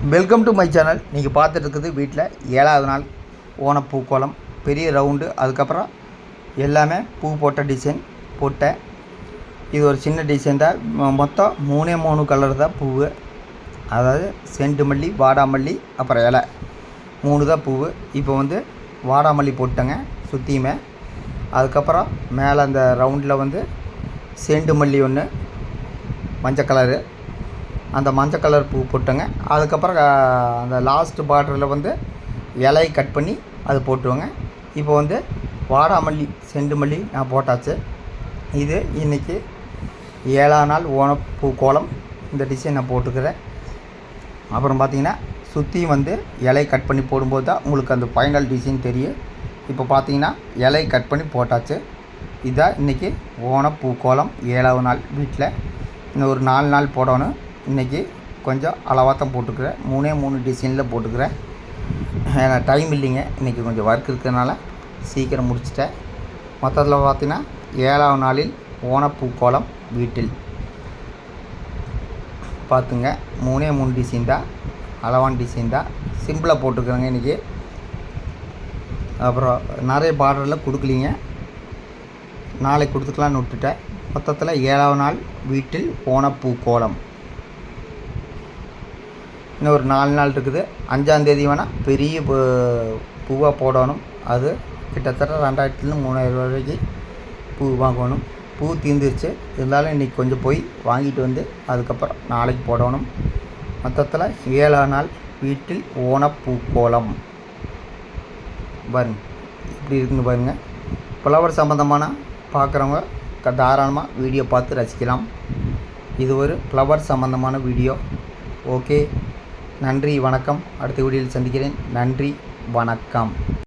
Welcome to my channel. நீங்கள் பார்த்துட்டு இருக்குது வீட்டில் 7வது நாள் ஓணப்பூக்கோலம், பெரிய ரவுண்டு. அதுக்கப்புறம் எல்லாமே பூ போட்ட டிசைன் போட்டேன். இது ஒரு சின்ன டிசைன் தான். மொத்தம் 3 கலர் தான் பூ. அதாவது செண்டு மல்லி, வாடாமல்லி, அப்புறம் இலை 3 தான் பூ. இப்போ வந்து வாடாமல்லி போட்டேங்க சுற்றியுமே. அதுக்கப்புறம் மேலே அந்த ரவுண்டில் செண்டு மல்லி ஒன்று மஞ்சள் கலரு, அந்த மஞ்சள் கலர் பூ போட்டோங்க. அதுக்கப்புறம் அந்த லாஸ்ட்டு பார்டரில் இலையை கட் பண்ணி அது போட்டுருவோங்க. இப்போ வாடாமல்லி, செண்டு மல்லி நான் போட்டாச்சு. இது இன்றைக்கி 7ஆம் நாள் ஓணப்பூ கோலம். இந்த டிசைன் நான் போட்டுக்கிறேன். அப்புறம் பார்த்திங்கன்னா சுற்றியும் இலையை கட் பண்ணி போடும்போது தான் உங்களுக்கு அந்த ஃபைனல் டிசைன் தெரியும். இப்போ பார்த்திங்கன்னா இலையை கட் பண்ணி போட்டாச்சு. இதுதான் இன்றைக்கி ஓணப்பூ கோலம் 7வது நாள். வீட்டில் இன்னும் ஒரு 4 நாள் போடணும். இன்றைக்கி கொஞ்சம் அளவாக தான் போட்டுக்கிறேன். 3 டிசைனில் போட்டுக்கிறேன். ஏன்னா டைம் இல்லைங்க, இன்றைக்கி கொஞ்சம் ஒர்க் இருக்கிறதுனால சீக்கிரம் முடிச்சிட்டேன். மொத்தத்தில் பார்த்திங்கன்னா 7ஆவது நாளில் ஓணப்பூ கோலம் வீட்டில் பார்த்துங்க. 3 டிசைன் தான், அளவான டிசைன் தான், சிம்பிளாக போட்டுக்கிறேங்க இன்றைக்கி. அப்புறம் நிறைய பார்டரில் கொடுக்கலிங்க, நாளைக்கு கொடுத்துக்கலான்னு விட்டுட்டேன். மொத்தத்தில் 7ஆவது நாள் வீட்டில் ஓணப்பூ கோலம். இன்னும் ஒரு 4 நாள் இருக்குது. 5ஆம் தேதி வேணால் பெரிய பூவாக போடணும். அது கிட்டத்தட்ட 2000 3000 வரைக்கும் பூ வாங்கணும். பூ தீர்ந்துருச்சு. இருந்தாலும் இன்றைக்கி கொஞ்சம் போய் வாங்கிட்டு அதுக்கப்புறம் நாளைக்கு போடணும். மொத்தத்தில் 7ஆம் நாள் வீட்டில் ஓணப்பூ கோலம் பாருங்கள் இப்படி இருக்குன்னு பாருங்கள். ஃப்ளவர் சம்மந்தமான பார்க்குறவங்க தாராளமாக வீடியோ பார்த்து ரசிக்கலாம். இது ஒரு ஃப்ளவர் சம்மந்தமான வீடியோ. ஓகே, நன்றி, வணக்கம். அடுத்த வீடியோவில் சந்திக்கிறேன். நன்றி, வணக்கம்.